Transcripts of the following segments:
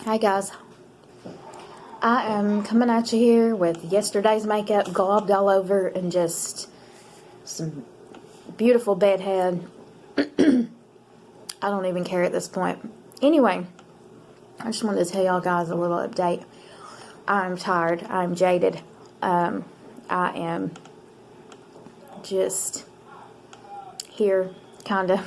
Hi guys, I am coming at you here with yesterday's makeup globbed all over and just some beautiful bedhead. I don't even care at this point. Anyway, I just wanted to tell y'all guys a little update. I'm tired. I'm jaded. I am just here, kinda.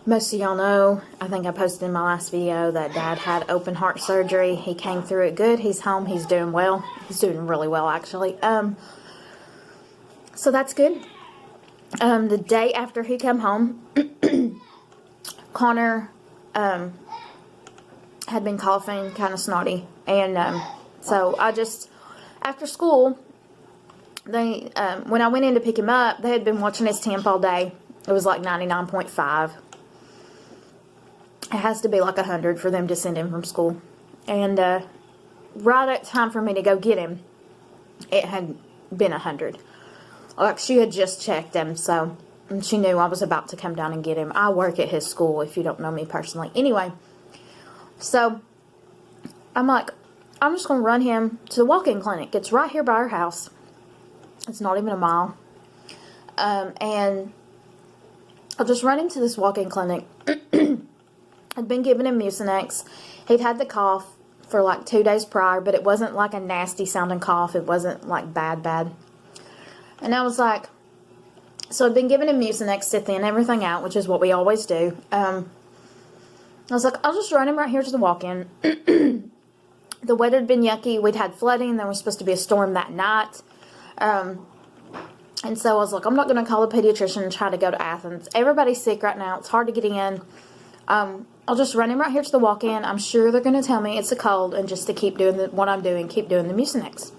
Most of y'all know, I think I posted in my last video that Dad had open heart surgery. He came through it good. He's home. He's doing well. He's doing really well, actually. So that's good. The day after he came home, Connor had been coughing, kind of snotty. And so I just, after school, when I went in to pick him up, they had been watching his temp all day. It was like 99.5. It has to be like 100 for them to send him from school. And right at time for me to go get him, it had been 100. Like, she had just checked him, so she knew I was about to come down and get him. I work at his school, if you don't know me personally. Anyway, so I'm like, I'm just going to run him to the walk-in clinic. It's right here by our house. It's not even a mile. And I'll just run him to this walk-in clinic. I'd been giving him Mucinex. He'd had the cough for like 2 days prior, but it wasn't like a nasty sounding cough. It wasn't like bad. And I was like, so I'd been giving him Mucinex to thin everything out, which is what we always do. I was like, I'll just run him right here to the walk-in. The weather had been yucky. We'd had flooding. There was supposed to be a storm that night. And so I was like, I'm not going to call a pediatrician and try to go to Athens. Everybody's sick right now. It's hard to get in. I'll just run him right here to the walk-in. I'm sure they're going to tell me it's a cold, and just to keep doing what I'm doing, keep doing the Mucinex.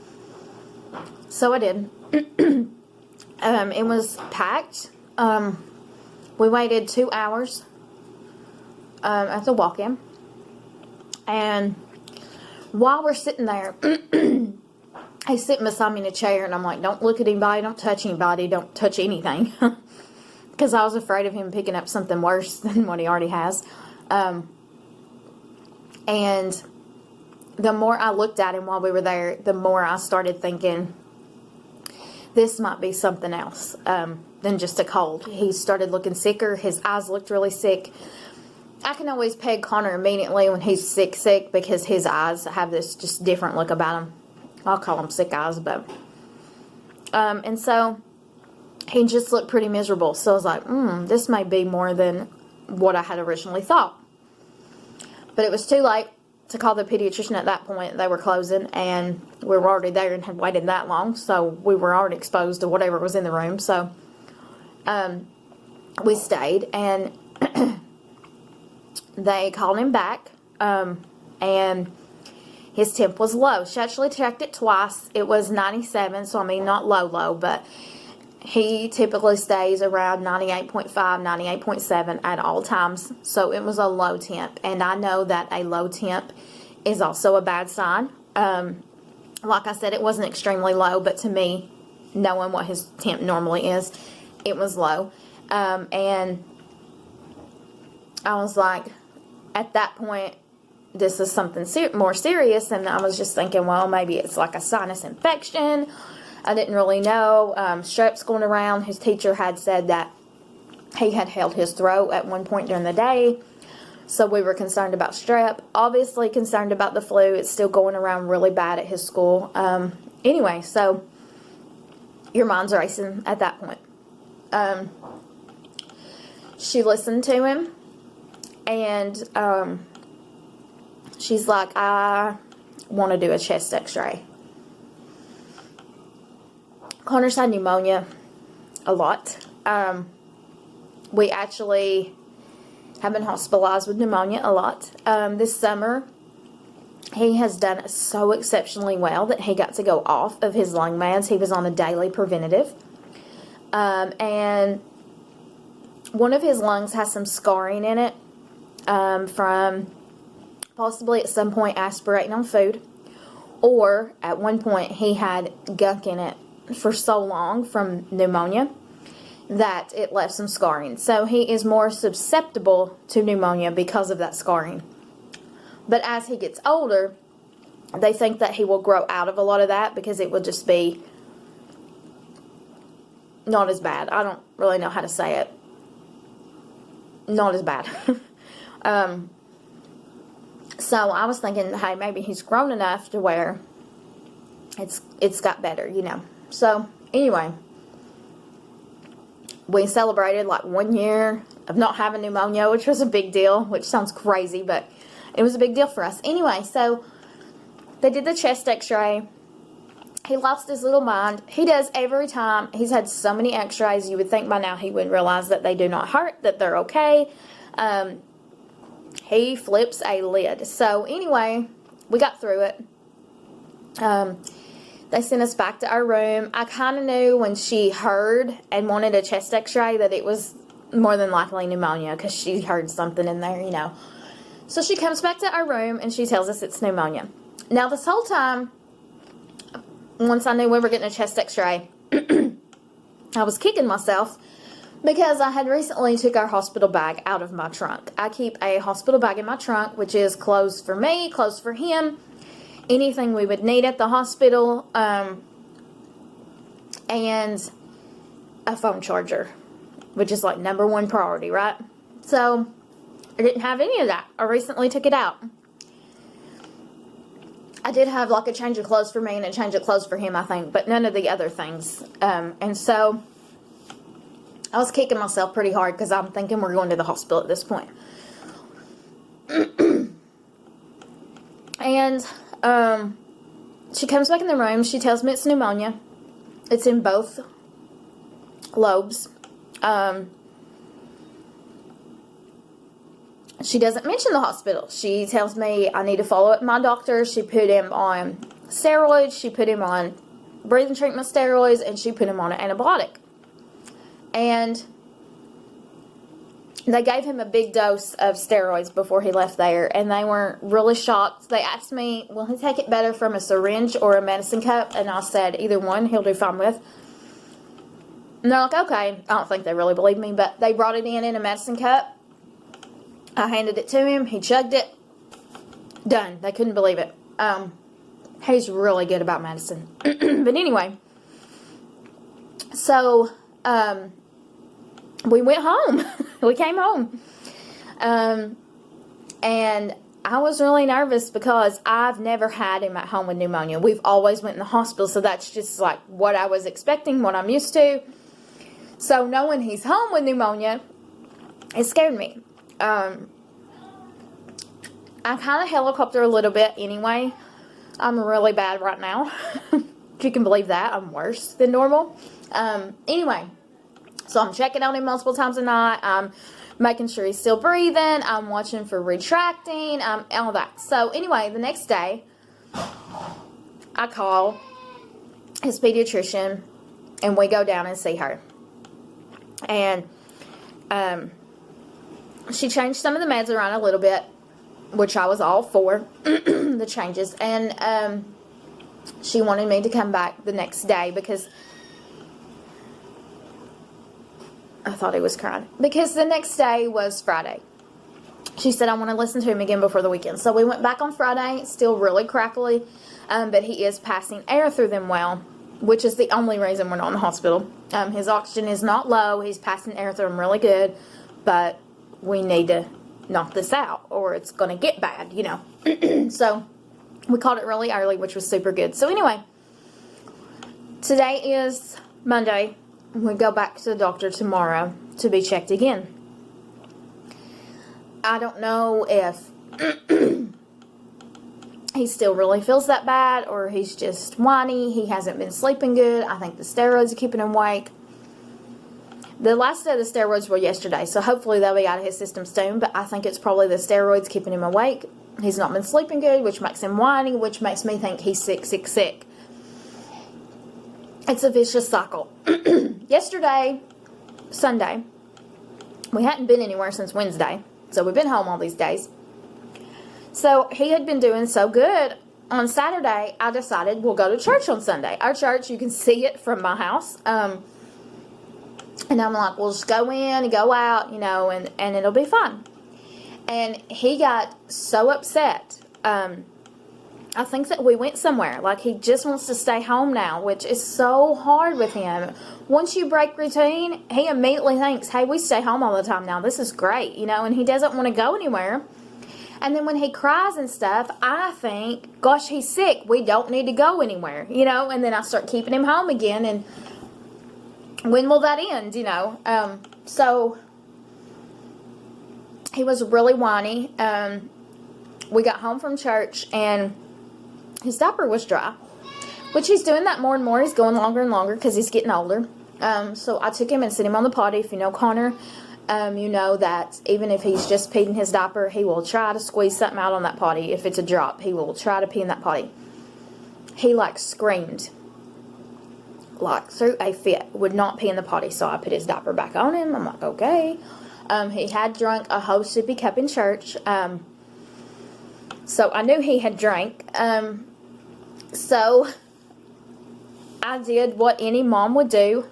So I did. It was packed. We waited 2 hours at the walk-in. And while we're sitting there, he's sitting beside me in a chair, and I'm like, don't look at anybody, don't touch anybody, don't touch anything. Because I was afraid of him picking up something worse than what he already has. And the more I looked at him while we were there, the more I started thinking, this might be something else than just a cold. He started looking sicker. His eyes looked really sick. I can always peg Connor immediately when he's sick because his eyes have this just different look about him. I'll call them sick eyes, but and so he just looked pretty miserable. So I was like, this may be more than what I had originally thought. But it was too late to call the pediatrician at that point. They were closing, and we were already there and had waited that long. So we were already exposed to whatever was in the room. So we stayed, and they called him back, and his temp was low. She actually checked it twice. It was 97, so I mean not low, but he typically stays around 98.5, 98.7 at all times. So it was a low temp. And I know that a low temp is also a bad sign. Like I said, it wasn't extremely low, but to me, knowing what his temp normally is, it was low. And I was like, at that point, this is something more serious. And I was just thinking, well, maybe it's like a sinus infection. I didn't really know. Strep's going around. His teacher had said that he had held his throat at one point during the day. So we were concerned about strep. Obviously concerned about the flu. It's still going around really bad at his school. Anyway, so your mind's racing at that point. She listened to him. And she's like, I want to do a chest x-ray. Connor's had pneumonia a lot. We actually have been hospitalized with pneumonia a lot. This summer, he has done so exceptionally well that he got to go off of his lung meds. He was on a daily preventative. And one of his lungs has some scarring in it from possibly at some point aspirating on food. Or at one point he had gunk in it for so long from pneumonia. that it left some scarring. So he is more susceptible to pneumonia because of that scarring. But as he gets older, they think that he will grow out of a lot of that because it will just be not as bad. I don't really know how to say it. Not as bad. So I was thinking, hey, maybe he's grown enough to where it's got better, you know. So anyway, we celebrated like 1 year of not having pneumonia, which was a big deal, which sounds crazy, but it was a big deal for us. Anyway, so they did the chest x-ray. He lost his little mind. He does every time. He's had so many x-rays, you would think by now he would realize that they do not hurt, that they're okay. He flips a lid. So anyway, we got through it. They sent us back to our room. I kind of knew when she heard and wanted a chest x-ray that it was more than likely pneumonia because she heard something in there, you know. So she comes back to our room and she tells us it's pneumonia. Now this whole time, once I knew we were getting a chest x-ray, I was kicking myself because I had recently took our hospital bag out of my trunk. I keep a hospital bag in my trunk, which is clothes for me, clothes for him, anything we would need at the hospital, and a phone charger, which is like #1 priority, right? So I didn't have any of that. I recently took it out. I did have like a change of clothes for me and a change of clothes for him, I think, but none of the other things. And so I was kicking myself pretty hard because I'm thinking we're going to the hospital at this point. And she comes back in the room. She tells me it's pneumonia. It's in both lobes. She doesn't mention the hospital. She tells me I need to follow up my doctor. She put him on steroids. She put him on breathing treatment steroids. And she put him on an antibiotic. And they gave him a big dose of steroids before he left there. And they were really shocked. They asked me, will he take it better from a syringe or a medicine cup? And I said, either one he'll do fine with. And they're like, okay. I don't think they really believe me. But they brought it in a medicine cup. I handed it to him. He chugged it. Done. They couldn't believe it. He's really good about medicine. But anyway. So, we went home. We came home. And I was really nervous because I've never had him at home with pneumonia. We've always went in the hospital. So that's just like what I was expecting, what I'm used to. So knowing he's home with pneumonia, it scared me. I kind of helicopter a little bit anyway. I'm really bad right now. If you can believe that. I'm worse than normal. Anyway, so I'm checking on him multiple times a night. I'm making sure he's still breathing. I'm watching for retracting. All that. So anyway, the next day, I call his pediatrician and we go down and see her. And, she changed some of the meds around a little bit, which I was all for, the changes. And she wanted me to come back the next day because I thought he was crying. Because the next day was Friday. She said, I want to listen to him again before the weekend. So we went back on Friday, still really crackly, but he is passing air through them well, which is the only reason we're not in the hospital. His oxygen is not low. He's passing air through them really good, but we need to knock this out or it's going to get bad, you know. So we called it really early, which was super good. So anyway, today is Monday. We go back to the doctor tomorrow to be checked again. I don't know if he still really feels that bad or he's just whiny. He hasn't been sleeping good. I think the steroids are keeping him awake. The last day of the steroids were yesterday, so hopefully they'll be out of his system soon, but I think it's probably the steroids keeping him awake. He's not been sleeping good, which makes him whiny, which makes me think he's sick. It's a vicious cycle. Yesterday, Sunday, we hadn't been anywhere since Wednesday, so we've been home all these days. So he had been doing so good. On Saturday, I decided we'll go to church on Sunday. Our church, you can see it from my house. And I'm like, well, just go in and go out, you know, and it'll be fine. And he got so upset. I think that we went somewhere. Like, he just wants to stay home now, which is so hard with him. Once you break routine, he immediately thinks, hey, we stay home all the time now. This is great, you know, and he doesn't want to go anywhere. And then when he cries and stuff, I think, gosh, he's sick. We don't need to go anywhere, you know, and then I start keeping him home again. And when will that end, you know? So he was really whiny. We got home from church, and his diaper was dry, which he's doing that more and more. He's going longer and longer because he's getting older. So I took him and set him on the potty. If you know Connor, you know that even if he's just peeing his diaper, he will try to squeeze something out on that potty. If it's a drop, he will try to pee in that potty. He, like, screamed, like, threw a fit, would not pee in the potty. So I put his diaper back on him. I'm like, okay. He had drunk a whole sippy cup in church. So I knew he had drank. So I did what any mom would do,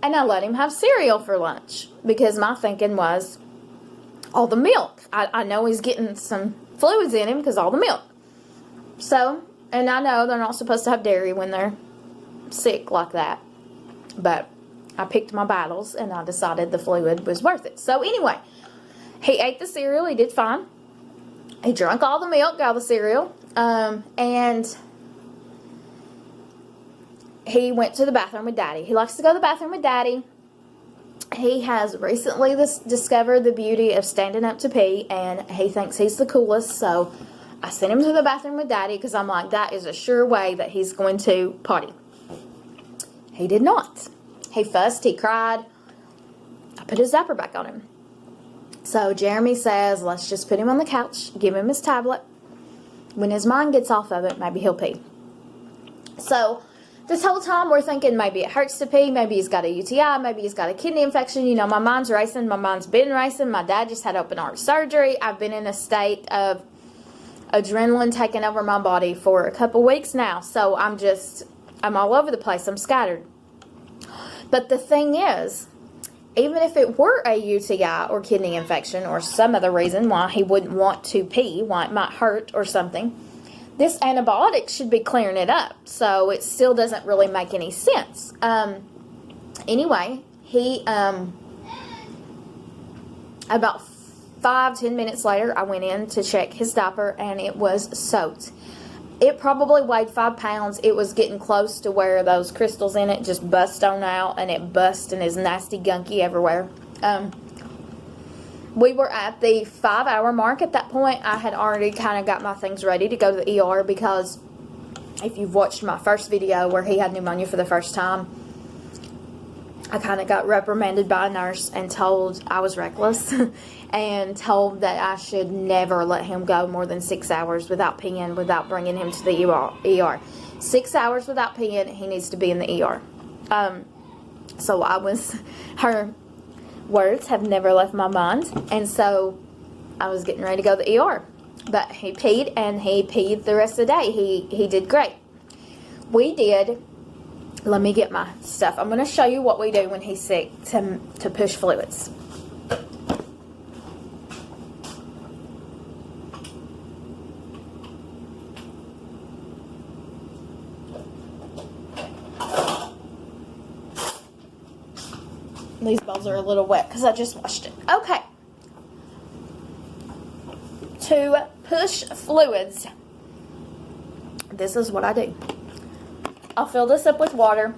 and I let him have cereal for lunch, because my thinking was all the milk. I know he's getting some fluids in him because all the milk. So, and I know they're not supposed to have dairy when they're sick like that, but I picked my battles, and I decided the fluid was worth it. So anyway, he ate the cereal. He did fine. He drank all the milk out of the cereal, and he went to the bathroom with Daddy. He likes to go to the bathroom with Daddy. He has recently discovered the beauty of standing up to pee, and he thinks he's the coolest. So I sent him to the bathroom with Daddy, because I'm like, that is a sure way that he's going to potty. He did not. He fussed. He cried. I put his diaper back on him. So Jeremy says, let's just put him on the couch, give him his tablet. When his mind gets off of it, maybe he'll pee. So this whole time we're thinking maybe it hurts to pee, maybe he's got a UTI, maybe he's got a kidney infection. You know, my mind's racing. My mind's been racing. My dad just had open heart surgery. I've been in a state of adrenaline taking over my body for a couple weeks now. So I'm all over the place. I'm scattered. But the thing is, even if it were a UTI or kidney infection or some other reason why he wouldn't want to pee, why it might hurt or something, this antibiotic should be clearing it up. So it still doesn't really make any sense. Anyway, he, about 5-10 minutes later, I went in to check his diaper, and it was soaked. It probably weighed 5 pounds. It was getting close to where those crystals in it just bust on out, and it bust and is nasty gunky everywhere. We were at the 5-hour mark at that point. I had already kind of got my things ready to go to the ER, because if you've watched my first video where he had pneumonia for the first time, I kind of got reprimanded by a nurse and told I was reckless and told that I should never let him go more than 6 hours without peeing, without bringing him to the ER. 6 hours without peeing, he needs to be in the ER. So her words have never left my mind, and so I was getting ready to go to the ER. But he peed, and he peed the rest of the day. He did great. Let me get my stuff. I'm going to show you what we do when he's sick to push fluids. These bowls are a little wet because I just washed it. Okay. To push fluids, this is what I do. I'll fill this up with water,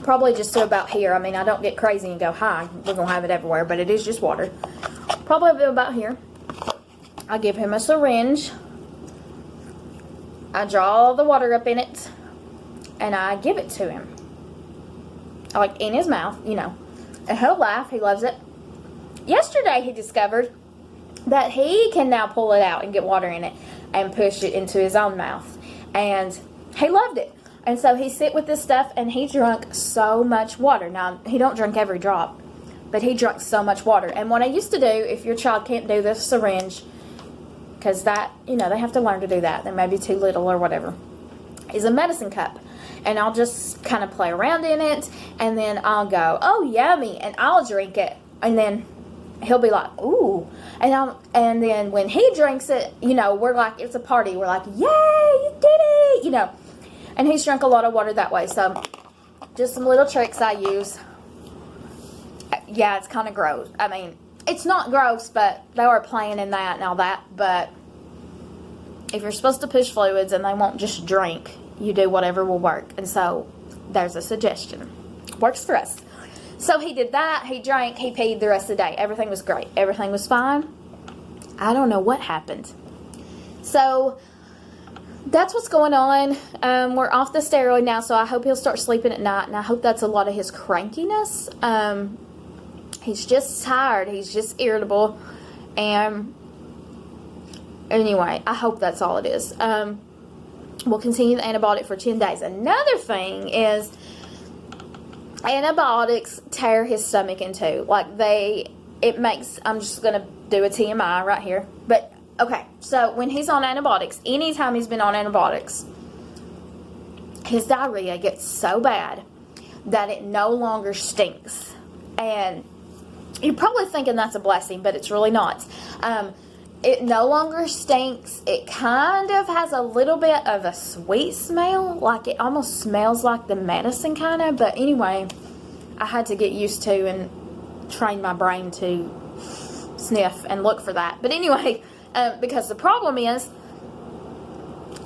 probably just to about here. I mean, I don't get crazy and go high. We're going to have it everywhere, but it is just water. Probably about here. I give him a syringe. I draw the water up in it, and I give it to him. Like in his mouth, you know. And he'll laugh. He loves it. Yesterday, he discovered that he can now pull it out and get water in it and push it into his own mouth. And he loved it. And so he sit with this stuff, and he drank so much water. Now, he don't drink every drop, but he drank so much water. And what I used to do, if your child can't do this syringe, because that, you know, they have to learn to do that. They may be too little or whatever, is a medicine cup. and I'll just kind of play around in it, and then I'll go, oh, yummy, and I'll drink it, and then he'll be like, ooh, and then when he drinks it, you know, we're like, it's a party. We're like, yay, you did it, you know. And he's drunk a lot of water that way. So just some little tricks I use. Yeah, it's kind of gross. I mean, it's not gross, but they were playing in that and all that. But if you're supposed to push fluids and they won't just drink, you do whatever will work. And so there's a suggestion. Works for us. So he did that. He drank. He peed the rest of the day. Everything was great. Everything was fine. I don't know what happened. So that's what's going on. We're off the steroid now, so I hope he'll start sleeping at night, and I hope that's a lot of his crankiness. He's just tired. He's just irritable. And anyway, I hope that's all it is. We'll continue the antibiotic for 10 days. Another thing is antibiotics tear his stomach in two. Like I'm just going to do a TMI right here. But, okay, so when he's on antibiotics, anytime he's been on antibiotics, his diarrhea gets so bad that it no longer stinks. And you're probably thinking that's a blessing, but it's really not. It no longer stinks. It kind of has a little bit of a sweet smell. Like it almost smells like the medicine kind of. But anyway, I had to get used to and train my brain to sniff and look for that. But anyway, because the problem is,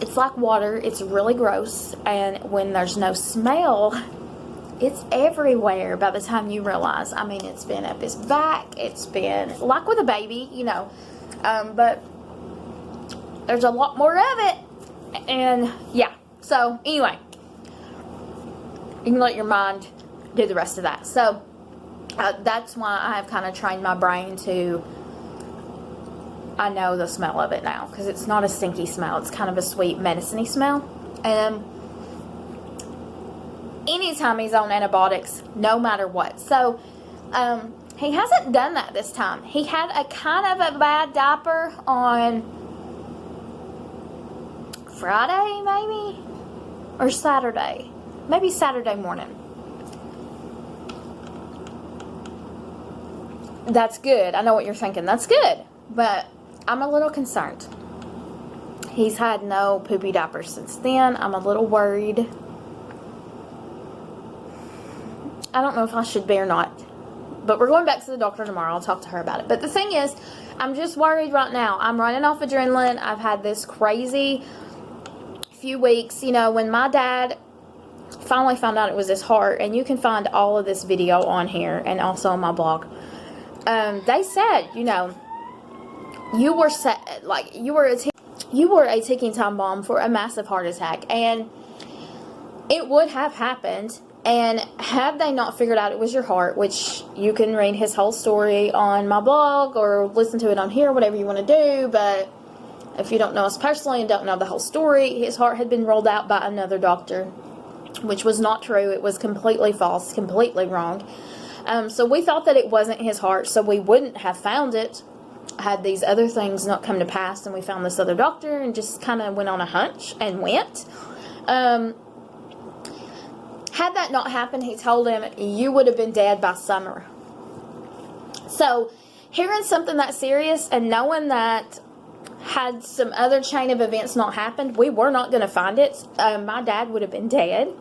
it's like water. It's really gross. And when there's no smell, it's everywhere by the time you realize. I mean, it's been up his back. It's been like with a baby, you know. But there's a lot more of it. And yeah. So anyway, you can let your mind do the rest of that. So that's why I have kind of trained my brain to, I know the smell of it now, because it's not a stinky smell. It's kind of a sweet medicine-y smell. And anytime he's on antibiotics, no matter what. So he hasn't done that this time. He had a kind of a bad diaper on Friday, maybe, or Saturday. Maybe Saturday morning. That's good. I know what you're thinking. That's good. But I'm a little concerned. He's had no poopy diapers since then. I'm a little worried. I don't know if I should be or not. But we're going back to the doctor tomorrow. I'll talk to her about it. But the thing is, I'm just worried right now. I'm running off adrenaline. I've had this crazy few weeks. You know, when my dad finally found out it was his heart, and you can find all of this video on here and also on my blog. They said, you know, you were a ticking time bomb for a massive heart attack, and it would have happened. And had they not figured out it was your heart, which you can read his whole story on my blog or listen to it on here, whatever you want to do. But if you don't know us personally and don't know the whole story, his heart had been rolled out by another doctor, which was not true. It was completely false, completely wrong. So we thought that it wasn't his heart, so we wouldn't have found it had these other things not come to pass. And we found this other doctor and just kind of went on a hunch and went. Had that not happened, he told him, you would have been dead by summer. So, hearing something that serious and knowing that had some other chain of events not happened, we were not going to find it. My dad would have been dead.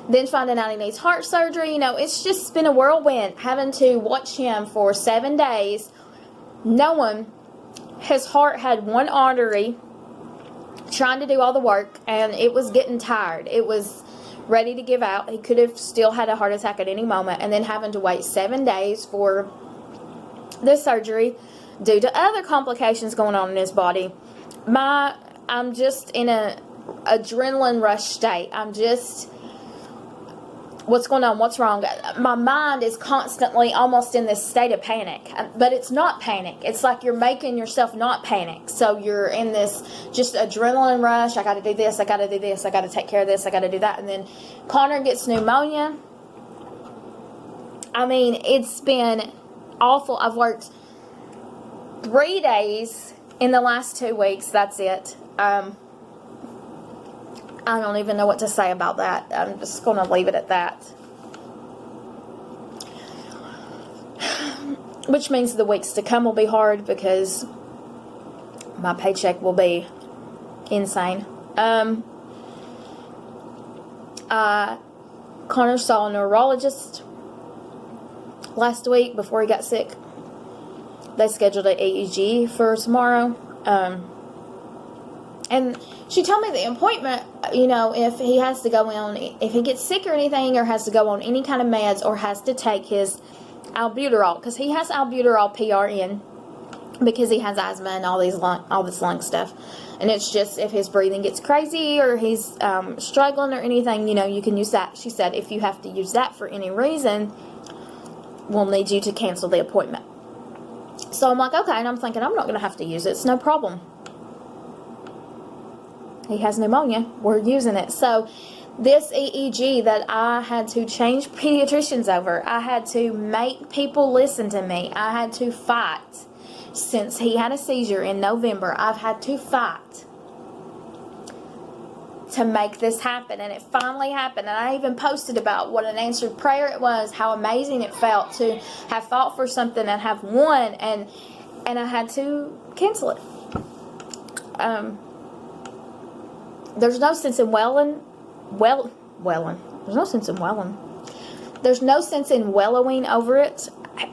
Then finding out he needs heart surgery, you know, it's just been a whirlwind. Having to watch him for 7 days, knowing his heart had one artery, trying to do all the work, and it was getting tired. It was ready to give out. He could have still had a heart attack at any moment, and then having to wait 7 days for the surgery due to other complications going on in his body. I'm just in a adrenaline rush state. I'm just, what's going on? What's wrong? My mind is constantly almost in this state of panic. But it's not panic. It's like you're making yourself not panic. So you're in this just adrenaline rush. I got to do this. I got to do this. I got to take care of this. I got to do that. And then Connor gets pneumonia. I mean, it's been awful. I've worked 3 days in the last 2 weeks. That's it. I don't even know what to say about that. I'm just going to leave it at that. Which means the weeks to come will be hard because my paycheck will be insane. Connor saw a neurologist last week before he got sick. They scheduled an EEG for tomorrow. And she told me the appointment, if he has to go on, if he gets sick or anything, or has to go on any kind of meds, or has to take his albuterol, because he has albuterol PRN, because he has asthma and all this lung stuff. And it's just if his breathing gets crazy or he's struggling or anything, you can use that. She said if you have to use that for any reason, we'll need you to cancel the appointment. So I'm like, okay, and I'm thinking I'm not going to have to use it. It's no problem. He has pneumonia. We're using it. So this EEG that I had to change pediatricians over, I had to make people listen to me. I had to fight. Since he had a seizure in November, I've had to fight to make this happen. And it finally happened. And I even posted about what an answered prayer it was, how amazing it felt to have fought for something and have won. And I had to cancel it. There's no sense in There's no sense in welling. There's no sense in wallowing over it.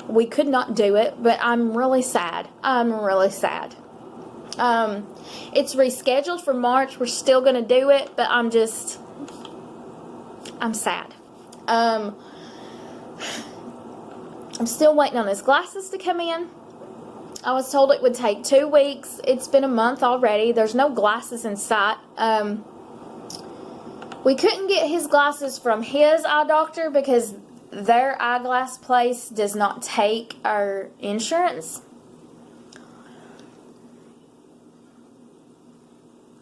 We could not do it, but I'm really sad. I'm really sad. It's rescheduled for March. We're still going to do it, but I'm sad. I'm still waiting on his glasses to come in. I was told it would take 2 weeks. It's been a month already. There's no glasses in sight. We couldn't get his glasses from his eye doctor because their eyeglass place does not take our insurance.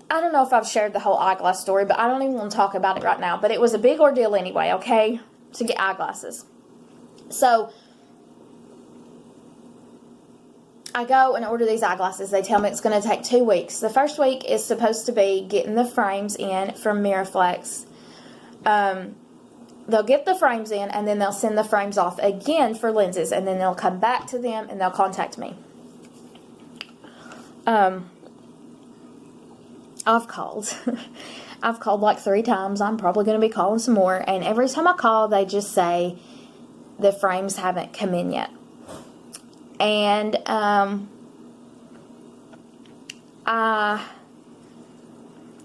I don't know if I've shared the whole eyeglass story, but I don't even want to talk about it right now. But it was a big ordeal anyway, okay, to get eyeglasses. So I go and order these eyeglasses. They tell me it's going to take 2 weeks. The first week is supposed to be getting the frames in from Miraflex. They'll get the frames in, and then they'll send the frames off again for lenses, and then they'll come back to them, and they'll contact me. I've called. I've called like 3 times. I'm probably going to be calling some more, and every time I call, they just say the frames haven't come in yet. And I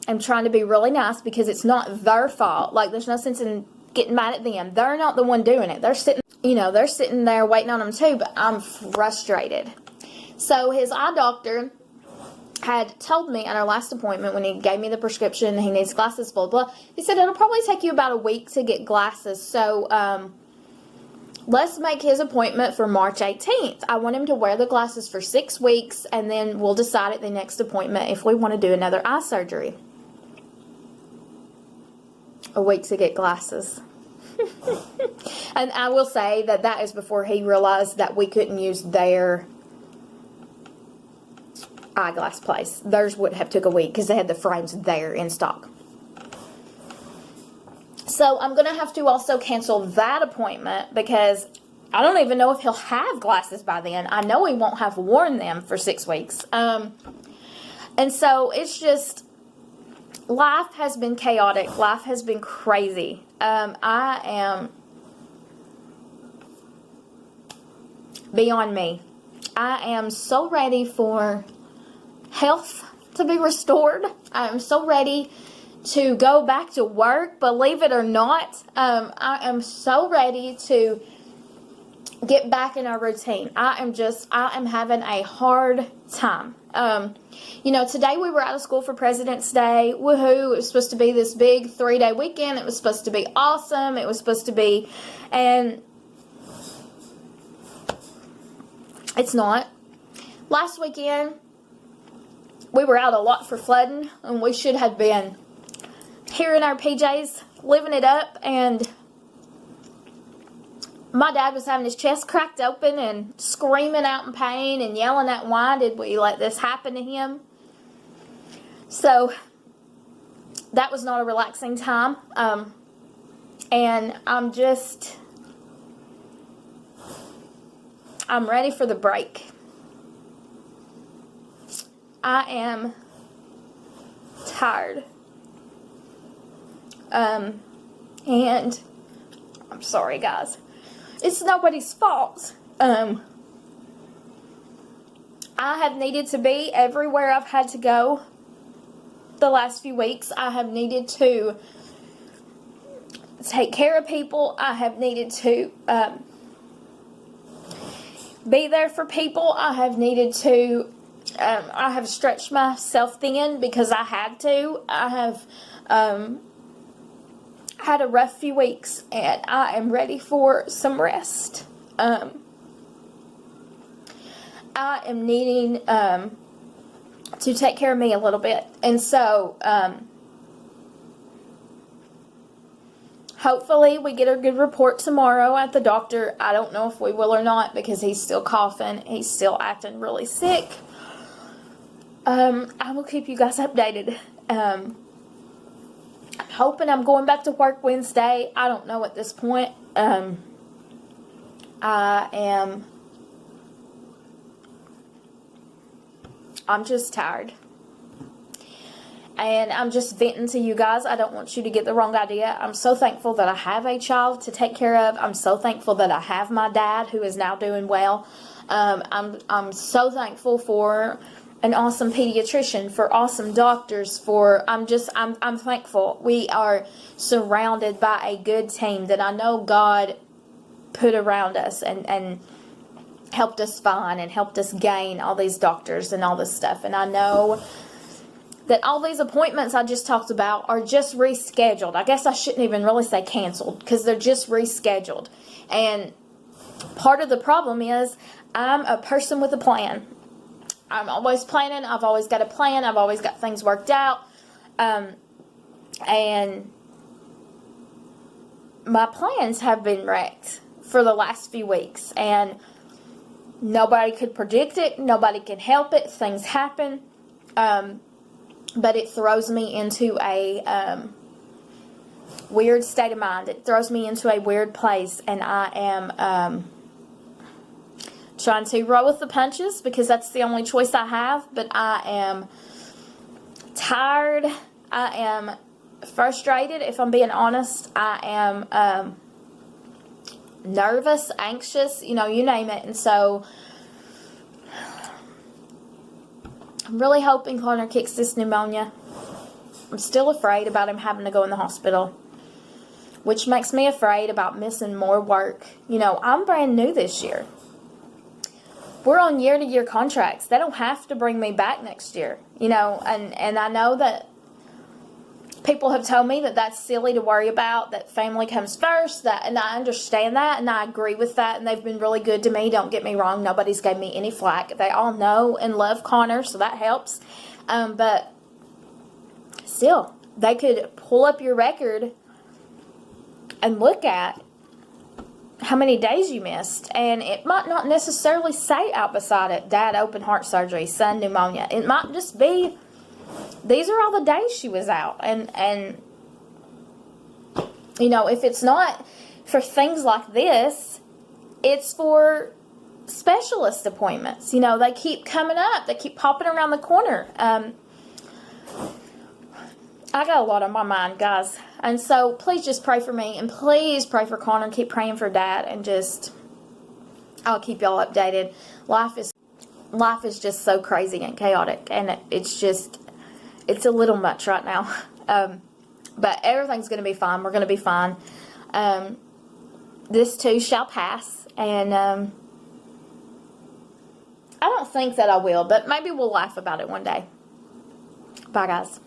am trying to be really nice because it's not their fault. Like, there's no sense in getting mad at them. They're not the one doing it. They're sitting there waiting on them too, but I'm frustrated. So his eye doctor had told me at our last appointment when he gave me the prescription, he needs glasses, blah, blah. He said it'll probably take you about a week to get glasses. So, let's make his appointment for March 18th. I want him to wear the glasses for 6 weeks, and then we'll decide at the next appointment if we want to do another eye surgery. A week to get glasses. And I will say that is before he realized that we couldn't use their eyeglass place. Theirs would have took a week because they had the frames there in stock. So I'm going to have to also cancel that appointment because I don't even know if he'll have glasses by then. I know he won't have worn them for 6 weeks. And so it's just, life has been chaotic. Life has been crazy. I am beyond me. I am so ready for health to be restored. I am so ready to go back to work, believe it or not. I am so ready to get back in our routine. I am having a hard time. Today we were out of school for President's Day. Woohoo. It was supposed to be this big 3-day weekend. It was supposed to be awesome. It was supposed to be, and it's not. Last weekend, we were out a lot for flooding, and we should have been here in our PJs, living it up, and my dad was having his chest cracked open and screaming out in pain and yelling at why did we let this happen to him. So that was not a relaxing time. And I'm ready for the break. I am tired. And I'm sorry, guys. It's nobody's fault. I have needed to be everywhere I've had to go the last few weeks. I have needed to take care of people. I have needed to be there for people. I have needed to I have stretched myself thin because I had to. I have had a rough few weeks, and I am ready for some rest. I am needing to take care of me a little bit. And so hopefully we get a good report tomorrow at the doctor. I don't know if we will or not because he's still coughing. He's still acting really sick. I will keep you guys updated. I'm hoping I'm going back to work Wednesday. I don't know at this point. I'm just tired. And I'm just venting to you guys. I don't want you to get the wrong idea. I'm so thankful that I have a child to take care of. I'm so thankful that I have my dad who is now doing well. I'm so thankful for an awesome pediatrician, for awesome doctors, I'm thankful. We are surrounded by a good team that I know God put around us and helped us find and helped us gain all these doctors and all this stuff. And I know that all these appointments I just talked about are just rescheduled. I guess I shouldn't even really say canceled because they're just rescheduled. And part of the problem is I'm a person with a plan. I'm always planning. I've always got a plan. I've always got things worked out. And my plans have been wrecked for the last few weeks. And nobody could predict it. Nobody can help it. Things happen. But it throws me into a weird state of mind. It throws me into a weird place. And I am trying to roll with the punches because that's the only choice I have. But I am tired. I am frustrated, if I'm being honest. I am nervous, anxious, you name it. And so I'm really hoping Connor kicks this pneumonia. I'm still afraid about him having to go in the hospital, which makes me afraid about missing more work. I'm brand new this year. We're on year-to-year contracts. They don't have to bring me back next year, and I know that people have told me that that's silly to worry about, that family comes first, and I understand that, and I agree with that, and they've been really good to me. Don't get me wrong. Nobody's gave me any flack. They all know and love Connor, so that helps. But still, they could pull up your record and look at how many days you missed, and it might not necessarily say out beside it, Dad, open heart surgery, son, pneumonia. It might just be, these are all the days she was out. And if it's not for things like this, it's for specialist appointments. They keep coming up. They keep popping around the corner. I got a lot on my mind, guys. And so please just pray for me. And please pray for Connor. Keep praying for Dad. And I'll keep y'all updated. Life is just so crazy and chaotic. And it's a little much right now. But everything's going to be fine. We're going to be fine. This too shall pass. And I don't think that I will. But maybe we'll laugh about it one day. Bye, guys.